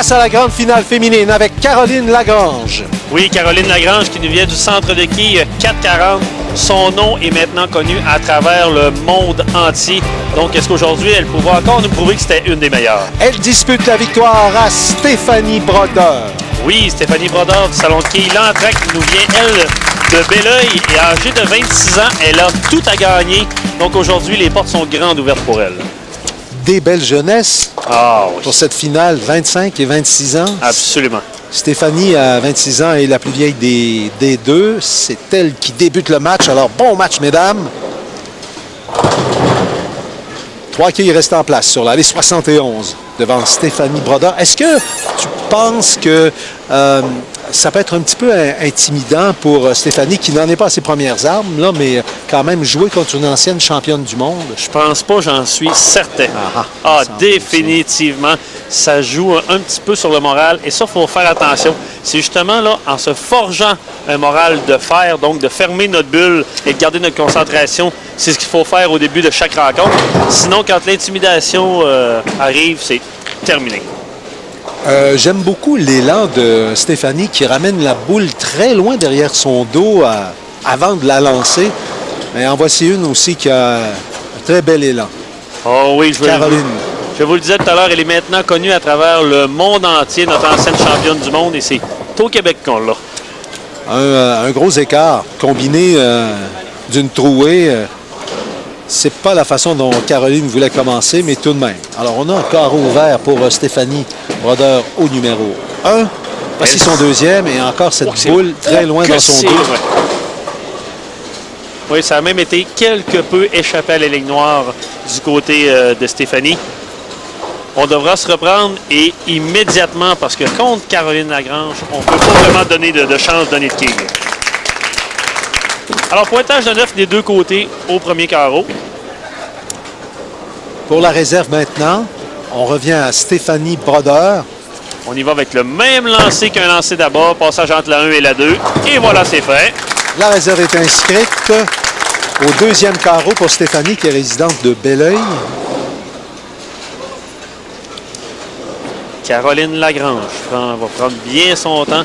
Place à la grande finale féminine avec Caroline Lagrange. Oui, Caroline Lagrange qui nous vient du centre de quilles 440. Son nom est maintenant connu à travers le monde entier. Donc, est-ce qu'aujourd'hui, elle pouvait encore nous prouver que c'était une des meilleures? Elle dispute la victoire à Stéphanie Brodeur. Oui, Stéphanie Brodeur du salon de quilles Lantrac nous vient, elle, de Belleuil. Et âgée de 26 ans, elle a tout à gagner. Donc, aujourd'hui, les portes sont grandes ouvertes pour elle. Des belles jeunesses oui. Pour cette finale, 25 et 26 ans. Absolument. Stéphanie, à 26 ans, est la plus vieille des deux. C'est elle qui débute le match. Alors, bon match, mesdames. 3 quilles restent en place sur l'allée 71 devant Stéphanie Brodeur. Est-ce que tu penses que ça peut être un petit peu intimidant pour Stéphanie, qui n'en est pas à ses premières armes, là, mais quand même jouer contre une ancienne championne du monde? Je pense pas, j'en suis certain. Définitivement. Ça joue un petit peu sur le moral et ça, il faut faire attention. C'est justement là, en se forgeant un moral de fer, donc de fermer notre bulle et de garder notre concentration, c'est ce qu'il faut faire au début de chaque rencontre. Sinon, quand l'intimidation arrive, c'est terminé. J'aime beaucoup l'élan de Stéphanie qui ramène la boule très loin derrière son dos avant de la lancer. Mais en voici une aussi qui a un très bel élan. Oh oui, Caroline. Je vous le disais tout à l'heure, elle est maintenant connue à travers le monde entier, notre ancienne championne du monde, et c'est au Québec qu'on l'a. Un gros écart combiné d'une trouée. C'est pas la façon dont Caroline voulait commencer, mais tout de même. Alors, on a un carreau ouvert pour Stéphanie Brodeur au numéro 1. Voici son deuxième et encore cette boule très loin dans son dos. Oui, ça a même été quelque peu échappé à la ligne noire du côté de Stéphanie. On devra se reprendre et immédiatement, parce que contre Caroline Lagrange, on ne peut pas vraiment donner de chance de donner de quille. Alors, pointage de 9 des deux côtés au premier carreau. Pour la réserve maintenant, on revient à Stéphanie Brodeur. On y va avec le même lancer qu'un lancer d'abord, passage entre la 1 et la 2. Et voilà, c'est fait. La réserve est inscrite au deuxième carreau pour Stéphanie, qui est résidente de Belleuil. Caroline Lagrange va prendre bien son temps,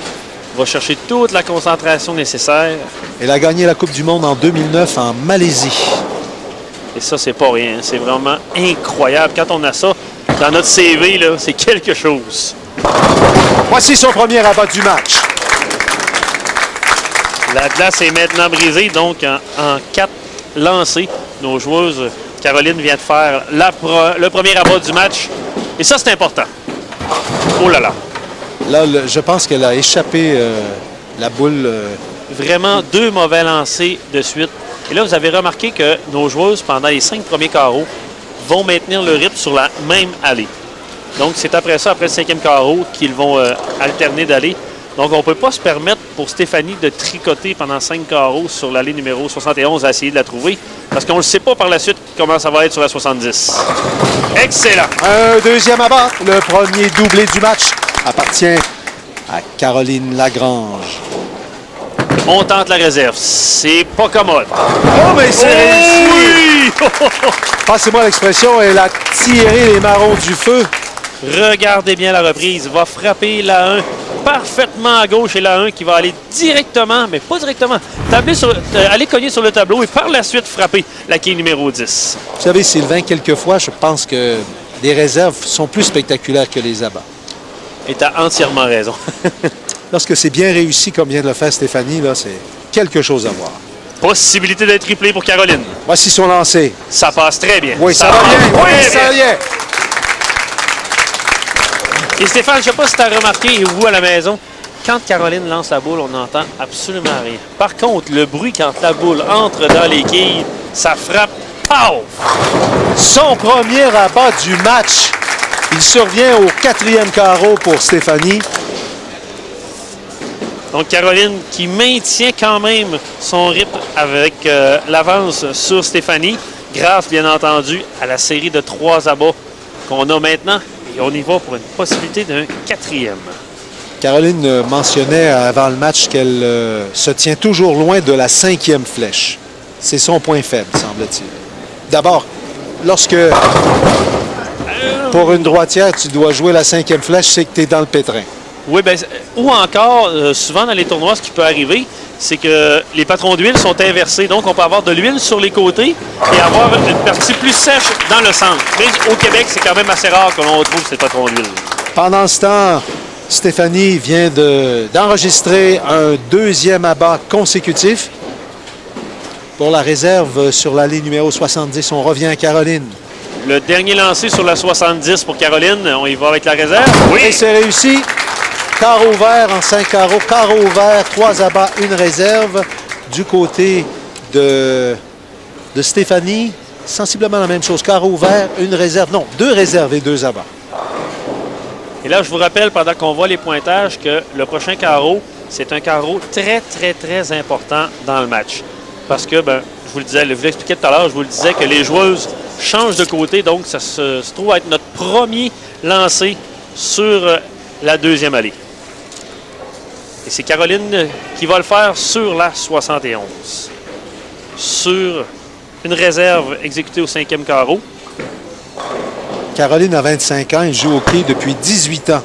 va chercher toute la concentration nécessaire. Elle a gagné la Coupe du monde en 2009 en Malaisie. Et ça, c'est pas rien. C'est vraiment incroyable. Quand on a ça dans notre CV, c'est quelque chose. Voici son premier rabat du match. La glace est maintenant brisée, donc en 4 lancés. Nos joueuses, Caroline vient de faire le premier rabat du match. Et ça, c'est important. Oh là là. Là, je pense qu'elle a échappé la boule. Vraiment 2 mauvais lancers de suite. Et là, vous avez remarqué que nos joueuses, pendant les 5 premiers carreaux, vont maintenir le rythme sur la même allée. Donc, c'est après ça, après le 5e carreau, qu'ils vont alterner d'aller. Donc, on ne peut pas se permettre pour Stéphanie de tricoter pendant 5 carreaux sur l'allée numéro 71 à essayer de la trouver, parce qu'on ne sait pas par la suite comment ça va être sur la 70. Excellent! Un deuxième abat. Le premier doublé du match appartient à Caroline Lagrange. On tente la réserve. C'est pas commode. Oh, mais c'est réussi! Oui! Passez-moi l'expression, elle a tiré les marrons du feu. Regardez bien la reprise. Va frapper la 1 parfaitement à gauche et la 1 qui va aller directement, mais pas directement, aller cogner sur le tableau et par la suite frapper la quille numéro 10. Vous savez, Sylvain, quelquefois, je pense que les réserves sont plus spectaculaires que les abats. Et tu as entièrement raison. Lorsque c'est bien réussi, comme vient de le faire Stéphanie, là, c'est quelque chose à voir. Possibilité d'être triplé pour Caroline. Voici son lancer. Ça passe très bien. Oui, ça va bien. Oui, ça va bien. Et Stéphane, je ne sais pas si tu as remarqué, et vous à la maison, quand Caroline lance la boule, on n'entend absolument rien. Par contre, le bruit quand la boule entre dans les quilles, ça frappe. Pow! Son premier rabat du match. Il survient au 4e carreau pour Stéphanie. Donc, Caroline qui maintient quand même son rythme avec l'avance sur Stéphanie, grâce, bien entendu, à la série de 3 abats qu'on a maintenant. Et on y va pour une possibilité d'un 4e. Caroline mentionnait avant le match qu'elle se tient toujours loin de la 5e flèche. C'est son point faible, semble-t-il. D'abord, lorsque Pour une droitière, tu dois jouer la 5e flèche, c'est que tu es dans le pétrin. Oui, ben, ou encore, souvent dans les tournois, ce qui peut arriver, c'est que les patrons d'huile sont inversés. Donc, on peut avoir de l'huile sur les côtés et avoir une partie plus sèche dans le centre. Mais au Québec, c'est quand même assez rare que l'on retrouve ces patrons d'huile. Pendant ce temps, Stéphanie vient d'enregistrer un 2e abat consécutif. Pour la réserve sur l'allée numéro 70, on revient à Caroline. Le dernier lancé sur la 70 pour Caroline, on y va avec la réserve. Oui, et c'est réussi. Carreau vert en 5 carreaux. Carreau vert, 3 abats, une réserve. Du côté de Stéphanie, sensiblement la même chose. Carreau vert, une réserve. Non, 2 réserves et 2 abats. Et là, je vous rappelle, pendant qu'on voit les pointages, que le prochain carreau, c'est un carreau très, très, très important dans le match. Parce que, ben, je vous le disais, je vous l'expliquais tout à l'heure, je vous le disais que les joueuses changent de côté. Donc, ça se trouve être notre premier lancé sur la 2e allée. Et c'est Caroline qui va le faire sur la 71. Sur une réserve exécutée au 5e carreau. Caroline a 25 ans, elle joue au quai depuis 18 ans.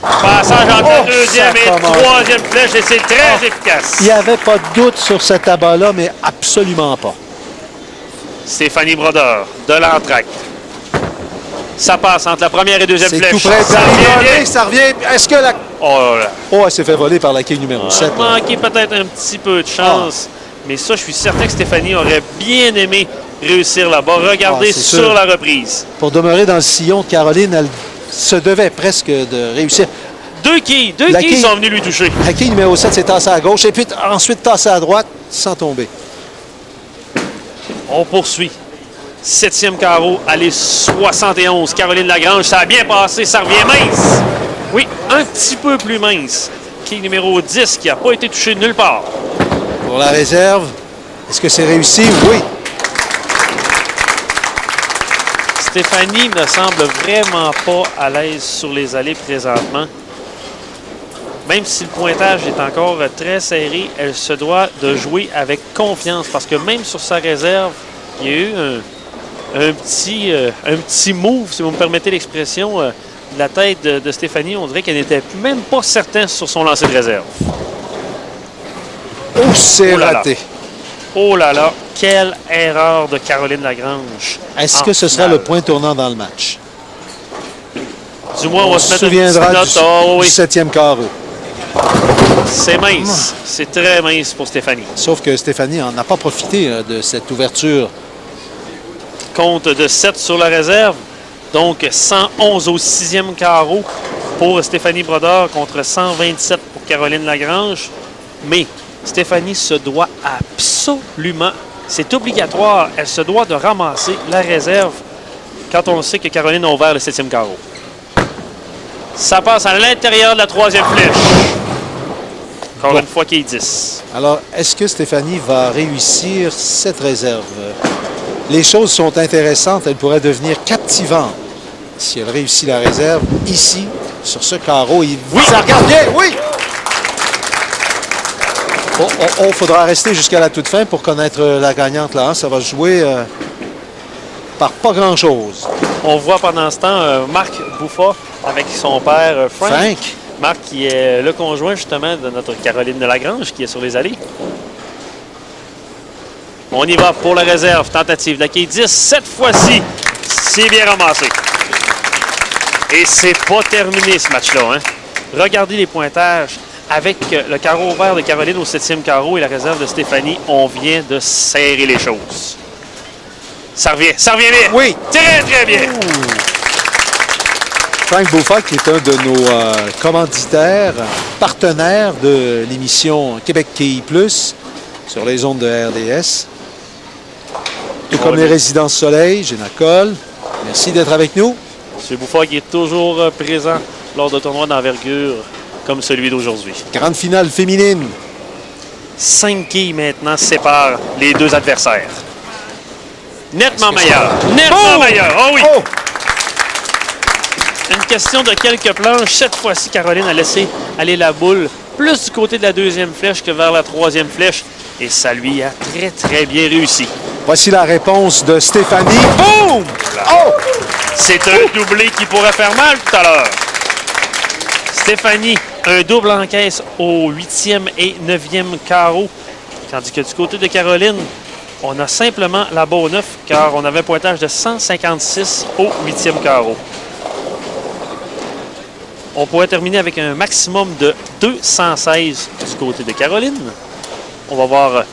Passage entre la 2e et 3e flèche et c'est très efficace. Il n'y avait pas de doute sur cet abat-là, mais absolument pas. Stéphanie Brodeur de l'entracte. Ça passe entre la 1e et 2e flèche. C'est tout près. Ça revient. Est-ce que la... Oh là. Oh, elle s'est fait voler par la quai numéro 7. Elle a manqué peut-être un petit peu de chance. Mais ça, je suis certain que Stéphanie aurait bien aimé réussir là-bas. Regardez sur la reprise. Pour demeurer dans le sillon de Caroline, elle se devait presque de réussir. Deux quilles sont venus lui toucher. La quille numéro 7 s'est tassée à gauche et puis ensuite tassée à droite sans tomber. On poursuit. 7e carreau, allée 71. Caroline Lagrange, ça a bien passé, ça revient mince. Oui, un petit peu plus mince. Quille numéro 10 qui n'a pas été touché de nulle part. Pour la réserve, est-ce que c'est réussi? Oui. Stéphanie ne semble vraiment pas à l'aise sur les allées présentement. Même si le pointage est encore très serré, elle se doit de jouer avec confiance parce que même sur sa réserve, il y a eu un petit move, si vous me permettez l'expression, de la tête de Stéphanie. On dirait qu'elle n'était même pas certaine sur son lancer de réserve. Oh, c'est raté. Oh là là, quelle erreur de Caroline Lagrange. Est-ce que ce sera le point tournant dans le match? Du moins, on va se mettre une petite note du 7e carreau. C'est mince. C'est très mince pour Stéphanie. Sauf que Stéphanie n'en a pas profité de cette ouverture. Compte de 7 sur la réserve. Donc, 111 au 6e carreau pour Stéphanie Brodeur contre 127 pour Caroline Lagrange. Mais Stéphanie se doit absolument, c'est obligatoire, elle se doit de ramasser la réserve quand on sait que Caroline a ouvert le 7e carreau. Ça passe à l'intérieur de la 3e flèche. Encore une fois, qui est 10. Alors, est-ce que Stéphanie va réussir cette réserve? Les choses sont intéressantes. Elle pourrait devenir captivante si elle réussit la réserve ici, sur ce carreau. Oui, ça regarde bien, oui! Il faudra rester jusqu'à la toute fin pour connaître la gagnante là. Ça va se jouer par pas grand-chose. On voit pendant ce temps Marc Bouffa avec son père Frank. Marc qui est le conjoint justement de notre Caroline de Lagrange qui est sur les allées. On y va pour la réserve. Tentative de la quai 10. Cette fois-ci, c'est bien ramassé. Et c'est pas terminé ce match-là. Hein? Regardez les pointages. Avec le carreau ouvert de Caroline au 7e carreau et la réserve de Stéphanie, on vient de serrer les choses. Ça revient bien. Oui. Très, très bien. Frank Bouffa, qui est un de nos commanditaires, partenaires de l'émission Québec QI+, sur les ondes de RDS. Tout comme les Résidences Soleil, Génacol. Merci d'être avec nous. M. Bouffa qui est toujours présent lors de tournois d'envergure comme celui d'aujourd'hui. Grande finale féminine. 5 quilles maintenant séparent les deux adversaires. Nettement meilleur. Nettement meilleur. Oh oui. Oh. Une question de quelques planches. Cette fois-ci, Caroline a laissé aller la boule plus du côté de la 2e flèche que vers la 3e flèche. Et ça lui a très, très bien réussi. Voici la réponse de Stéphanie. Boum! Oh! C'est un doublé qui pourrait faire mal tout à l'heure. Stéphanie, un double en caisse au 8e et 9e carreau. Tandis que du côté de Caroline, on a simplement la barre au 9 car on avait un pointage de 156 au 8e carreau. On pourrait terminer avec un maximum de 216 du côté de Caroline. On va voir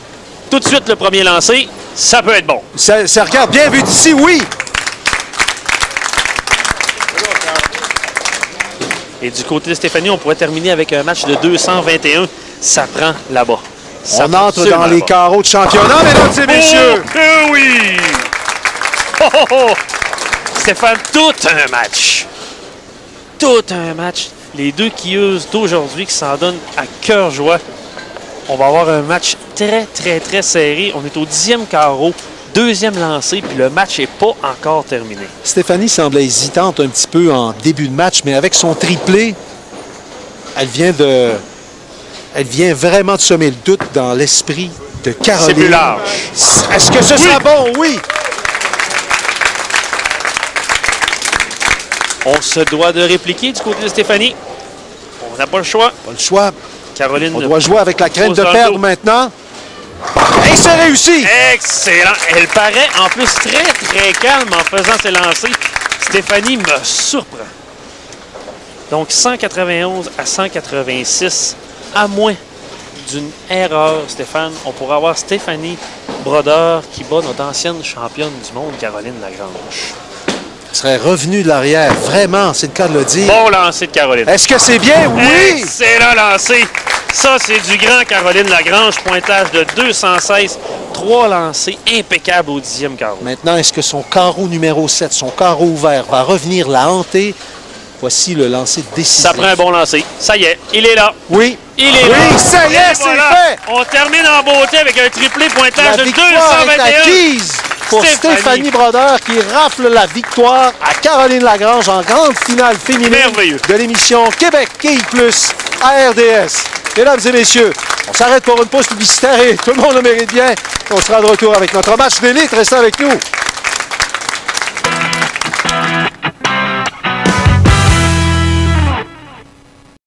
tout de suite le premier lancé. Ça peut être bon. Ça regarde bien vu d'ici, oui! Et du côté de Stéphanie, on pourrait terminer avec un match de 221. Ça prend là-bas. On entre dans les carreaux de championnat, mesdames et messieurs! Oh, que oui! Oh, oh, oh! Stéphane, tout un match. Tout un match. Les deux quilleuses d'aujourd'hui qui s'en donnent à cœur joie. On va avoir un match très, très, très serré. On est au 10e carreau, 2e lancé, puis le match n'est pas encore terminé. Stéphanie semblait hésitante un petit peu en début de match, mais avec son triplé, elle vient vraiment de semer le doute dans l'esprit de Caroline. C'est plus large. Est-ce que ce sera bon? Oui! On se doit de répliquer du côté de Stéphanie. On n'a pas le choix. Pas le choix. Caroline. On doit jouer avec la crainte de perdre maintenant. Et c'est réussi! Excellent. Elle paraît en plus très, très calme en faisant ses lancers. Stéphanie me surprend. Donc 191 à 186, à moins d'une erreur, Stéphane, on pourrait avoir Stéphanie Brodeur qui bat notre ancienne championne du monde, Caroline Lagrange. Elle serait revenue de l'arrière. Vraiment, c'est le cas de le dire. Bon lancer de Caroline. Est-ce que c'est bien? Oui! Excellent lancé. Ça, c'est du grand Caroline Lagrange. Pointage de 216. 3 lancés impeccables au 10e carreau. Maintenant, est-ce que son carreau numéro 7, son carreau ouvert, va revenir la hanter? Voici le lancer décisif. Ça prend un bon lancer. Ça y est, il est là. Oui. Il est là. Oui, ça y est, c'est fait! On termine en beauté avec un triplé pointage La de victoire 221. est acquise pour Stéphanie Brodeur qui rafle la victoire à Caroline Lagrange en grande finale féminine de l'émission Québec Quilles Plus à RDS. Mesdames et messieurs, on s'arrête pour une pause publicitaire et tout le monde le mérite bien. On sera de retour avec notre match d'élite. Restez avec nous.